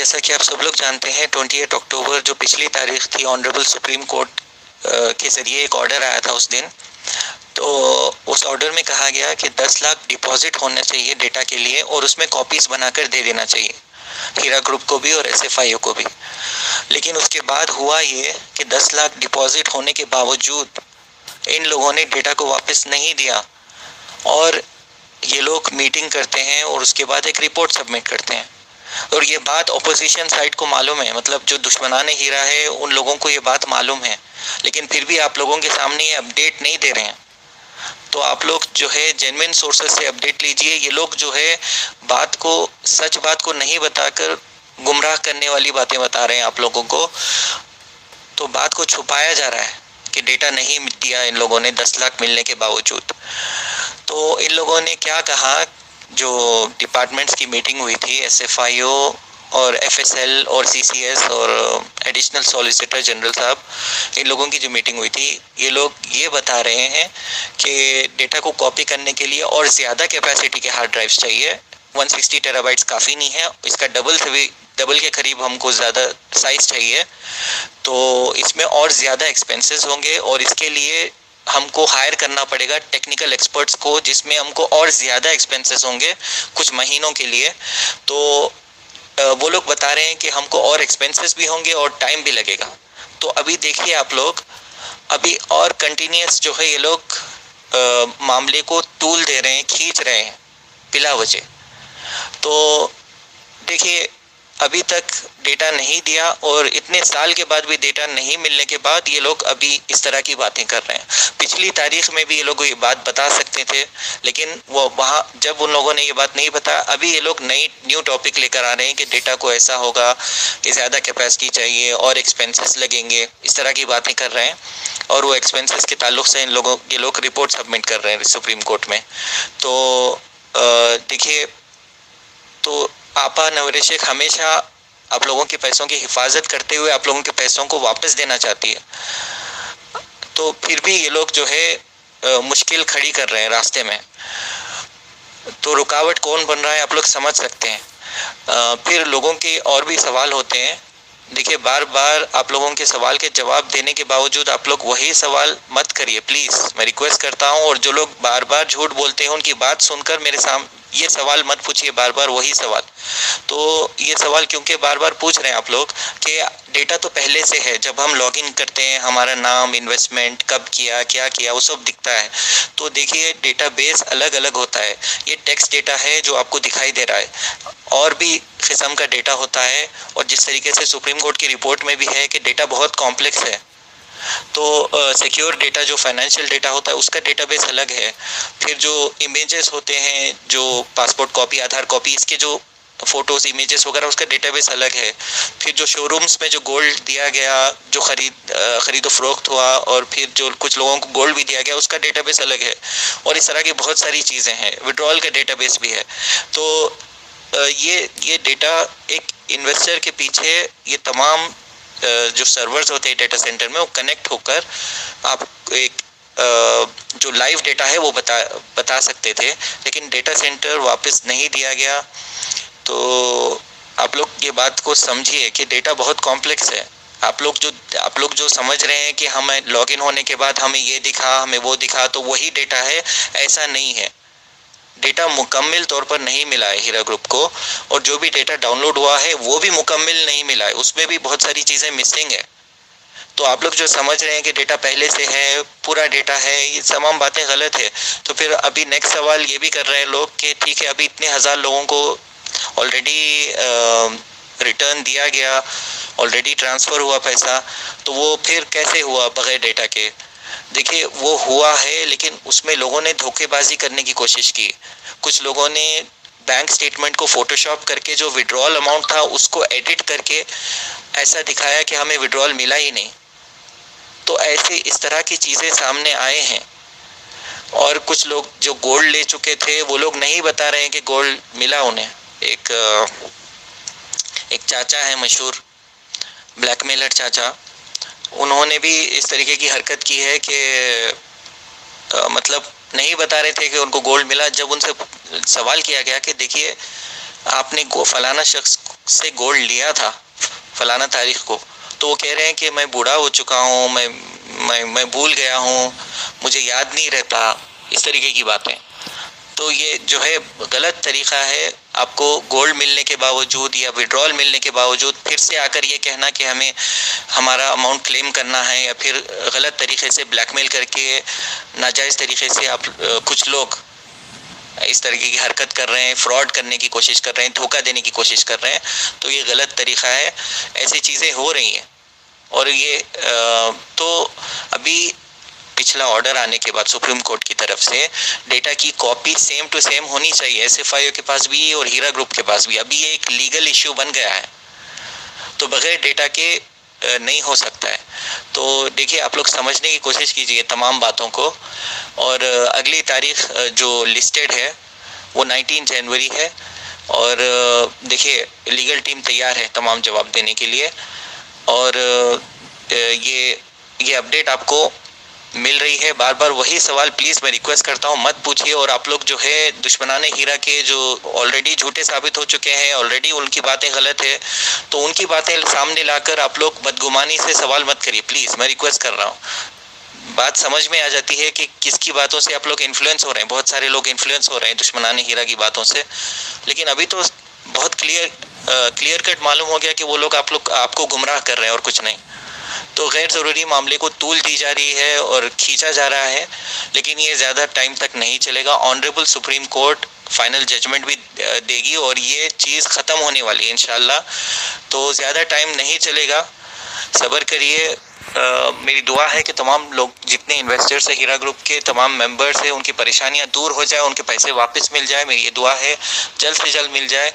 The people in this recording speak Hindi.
जैसा कि आप सब लोग जानते हैं 28 अक्टूबर जो पिछली तारीख थी, ऑनरेबल सुप्रीम कोर्ट के ज़रिए एक ऑर्डर आया था उस दिन। तो उस ऑर्डर में कहा गया कि 10 लाख डिपॉजिट होना चाहिए डेटा के लिए और उसमें कॉपीज बनाकर दे देना चाहिए, हीरा ग्रुप को भी और एसएफआईओ को भी। लेकिन उसके बाद हुआ ये कि 10 लाख डिपॉजिट होने के बावजूद इन लोगों ने डेटा को वापस नहीं दिया और ये लोग मीटिंग करते हैं और उसके बाद एक रिपोर्ट सबमिट करते हैं। और ये बात ऑपोजिशन साइड को मालूम है, मतलब जो दुश्मनान हीरा है उन लोगों को ये बात मालूम है, लेकिन फिर भी आप लोगों के सामने ये अपडेट नहीं दे रहे हैं। तो आप लोग जो है जेन्युइन सोर्सेज से अपडेट लीजिए। ये लोग जो है सच बात को नहीं बताकर गुमराह करने वाली बातें बता रहे हैं आप लोगों को। तो बात को छुपाया जा रहा है कि डेटा नहीं दिया इन लोगों ने 10 लाख मिलने के बावजूद। तो इन लोगों ने क्या कहा, जो डिपार्टमेंट्स की मीटिंग हुई थी, एसएफआईओ और एफएसएल और सीसीएस और एडिशनल सॉलिसिटर जनरल साहब, इन लोगों की जो मीटिंग हुई थी, ये लोग ये बता रहे हैं कि डेटा को कॉपी करने के लिए और ज़्यादा कैपेसिटी के हार्ड ड्राइव्स चाहिए। 160 टेराबाइट्स काफ़ी नहीं है, इसका डबल के करीब हमको ज़्यादा साइज़ चाहिए। तो इसमें और ज़्यादा एक्सपेंसेस होंगे और इसके लिए हमको हायर करना पड़ेगा टेक्निकल एक्सपर्ट्स को, जिसमें हमको और ज़्यादा एक्सपेंसेस होंगे कुछ महीनों के लिए। तो वो लोग बता रहे हैं कि हमको और एक्सपेंसेस भी होंगे और टाइम भी लगेगा। तो अभी देखिए आप लोग, अभी और कंटिन्यूस जो है ये लोग मामले को तूल दे रहे हैं, खींच रहे हैं बिला वजह। तो देखिए अभी तक डेटा नहीं दिया और इतने साल के बाद भी डेटा नहीं मिलने के बाद ये लोग अभी इस तरह की बातें कर रहे हैं। पिछली तारीख में भी ये लोग ये बात बता सकते थे, लेकिन वो वहाँ जब उन लोगों ने ये बात नहीं बताया, अभी ये लोग न्यू टॉपिक लेकर आ रहे हैं कि डेटा को ऐसा होगा कि ज़्यादा कैपेसिटी चाहिए और एक्सपेंसेस लगेंगे, इस तरह की बातें कर रहे हैं। और वो एक्सपेंसेस के ताल्लुक से ये लोग रिपोर्ट सबमिट कर रहे हैं सुप्रीम कोर्ट में। तो देखिए, तो आपा नवरेश शेख हमेशा आप लोगों के पैसों की हिफाजत करते हुए आप लोगों के पैसों को वापस देना चाहती है। तो फिर भी ये लोग जो है मुश्किल खड़ी कर रहे हैं रास्ते में। तो रुकावट कौन बन रहा है आप लोग समझ सकते हैं। फिर लोगों के और भी सवाल होते हैं। देखिए, बार बार आप लोगों के सवाल के जवाब देने के बावजूद आप लोग वही सवाल मत करिए प्लीज़, मैं रिक्वेस्ट करता हूँ। और जो लोग बार बार झूठ बोलते हैं उनकी बात सुनकर मेरे सामने ये सवाल मत पूछिए बार बार वही सवाल। तो ये सवाल क्योंकि बार बार पूछ रहे हैं आप लोग कि डेटा तो पहले से है, जब हम लॉगिन करते हैं हमारा नाम, इन्वेस्टमेंट कब किया, क्या किया, वो सब दिखता है। तो देखिए, डेटाबेस अलग अलग होता है। ये टेक्स्ट डेटा है जो आपको दिखाई दे रहा है, और भी किस्म का डेटा होता है। और जिस तरीके से सुप्रीम कोर्ट की रिपोर्ट में भी है कि डेटा बहुत कॉम्प्लेक्स है। तो सिक्योर डेटा जो फाइनेंशियल डेटा होता है उसका डेटाबेस अलग है। फिर जो इमेजेस होते हैं, जो पासपोर्ट कॉपी, आधार कॉपी, इसके जो फोटोज, इमेजेस वगैरह, उसका डेटाबेस अलग है। फिर जो शोरूम्स में जो गोल्ड दिया गया, जो खरीदो फरोख्त हुआ, और फिर जो कुछ लोगों को गोल्ड भी दिया गया, उसका डेटाबेस अलग है। और इस तरह की बहुत सारी चीज़ें हैं। विड्रॉल का डेटाबेस भी है। तो ये डेटा एक इन्वेस्टर के पीछे ये तमाम जो सर्वर्स होते हैं डेटा सेंटर में, वो कनेक्ट होकर आप एक जो लाइव डेटा है वो बता सकते थे, लेकिन डेटा सेंटर वापस नहीं दिया गया। तो आप लोग ये बात को समझिए कि डेटा बहुत कॉम्प्लेक्स है। आप लोग जो समझ रहे हैं कि हमें लॉगिन होने के बाद हमें ये दिखा, हमें वो दिखा, तो वही डेटा है, ऐसा नहीं है। डेटा मुकम्मल तौर पर नहीं मिला है हीरा ग्रुप को, और जो भी डेटा डाउनलोड हुआ है वो भी मुकम्मल नहीं मिला है, उसमें भी बहुत सारी चीज़ें मिसिंग है। तो आप लोग जो समझ रहे हैं कि डेटा पहले से है, पूरा डेटा है, ये तमाम बातें गलत है। तो फिर अभी नेक्स्ट सवाल ये भी कर रहे हैं लोग कि ठीक है, अभी इतने हज़ार लोगों को ऑलरेडी रिटर्न दिया गया, ऑलरेडी ट्रांसफ़र हुआ पैसा, तो वो फिर कैसे हुआ बगैर डेटा के? देखिए, वो हुआ है, लेकिन उसमें लोगों ने धोखेबाजी करने की कोशिश की। कुछ लोगों ने बैंक स्टेटमेंट को फोटोशॉप करके जो विड्रॉल अमाउंट था उसको एडिट करके ऐसा दिखाया कि हमें विड्रॉल मिला ही नहीं। तो ऐसे इस तरह की चीज़ें सामने आए हैं। और कुछ लोग जो गोल्ड ले चुके थे वो लोग नहीं बता रहे हैं कि गोल्ड मिला उन्हें। एक चाचा है मशहूर, ब्लैकमेलर चाचा, उन्होंने भी इस तरीके की हरकत की है कि मतलब नहीं बता रहे थे कि उनको गोल्ड मिला। जब उनसे सवाल किया गया कि देखिए, आपने फलाना शख्स से गोल्ड लिया था फलाना तारीख को, तो वो कह रहे हैं कि मैं बूढ़ा हो चुका हूँ, मैं भूल गया हूँ, मुझे याद नहीं रहता, इस तरीके की बातें। तो ये जो है गलत तरीका है। आपको गोल्ड मिलने के बावजूद या विड्रॉल मिलने के बावजूद फिर से आकर ये कहना कि हमें हमारा अमाउंट क्लेम करना है, या फिर गलत तरीके से ब्लैकमेल करके नाजायज़ तरीके से आप कुछ लोग इस तरीके की हरकत कर रहे हैं, फ्रॉड करने की कोशिश कर रहे हैं, धोखा देने की कोशिश कर रहे हैं, तो ये गलत तरीका है। ऐसी चीज़ें हो रही हैं। और ये तो अभी पिछला ऑर्डर आने के बाद सुप्रीम कोर्ट की तरफ से डेटा की कॉपी सेम टू सेम होनी चाहिए, SFIO के पास भी और हीरा ग्रुप के पास भी। अभी ये एक लीगल इश्यू बन गया है, तो बगैर डेटा के नहीं हो सकता है। तो देखिए, आप लोग समझने की कोशिश कीजिए तमाम बातों को। और अगली तारीख जो लिस्टेड है वो 19 जनवरी है। और देखिए, लीगल टीम तैयार है तमाम जवाब देने के लिए। और ये अपडेट आपको मिल रही है। बार बार वही सवाल प्लीज़ मैं रिक्वेस्ट करता हूँ, मत पूछिए। और आप लोग जो है दुश्मनाने हीरा के जो ऑलरेडी झूठे साबित हो चुके हैं, ऑलरेडी उनकी बातें गलत है, तो उनकी बातें सामने लाकर आप लोग बदगुमानी से सवाल मत करिए प्लीज़, मैं रिक्वेस्ट कर रहा हूँ। बात समझ में आ जाती है कि किसकी बातों से आप लोग इन्फ्लुएंस हो रहे हैं। बहुत सारे लोग इन्फ्लुएंस हो रहे हैं दुश्मनाने हीरा की बातों से, लेकिन अभी तो बहुत क्लियर कट मालूम हो गया कि वो लोग आपको गुमराह कर रहे हैं और कुछ नहीं। तो गैर ज़रूरी मामले को तूल दी जा रही है और खींचा जा रहा है, लेकिन ये ज़्यादा टाइम तक नहीं चलेगा। Honourable supreme court final judgment भी देगी और ये चीज़ ख़त्म होने वाली है इंशाल्लाह। तो ज़्यादा टाइम नहीं चलेगा, सब्र करिए। मेरी दुआ है कि तमाम लोग जितने इन्वेस्टर्स हैं हीरा ग्रुप के, तमाम मेंबर्स हैं, उनकी परेशानियां दूर हो जाए, उनके पैसे वापस मिल जाए। मेरी ये दुआ है जल्द से जल्द मिल जाए।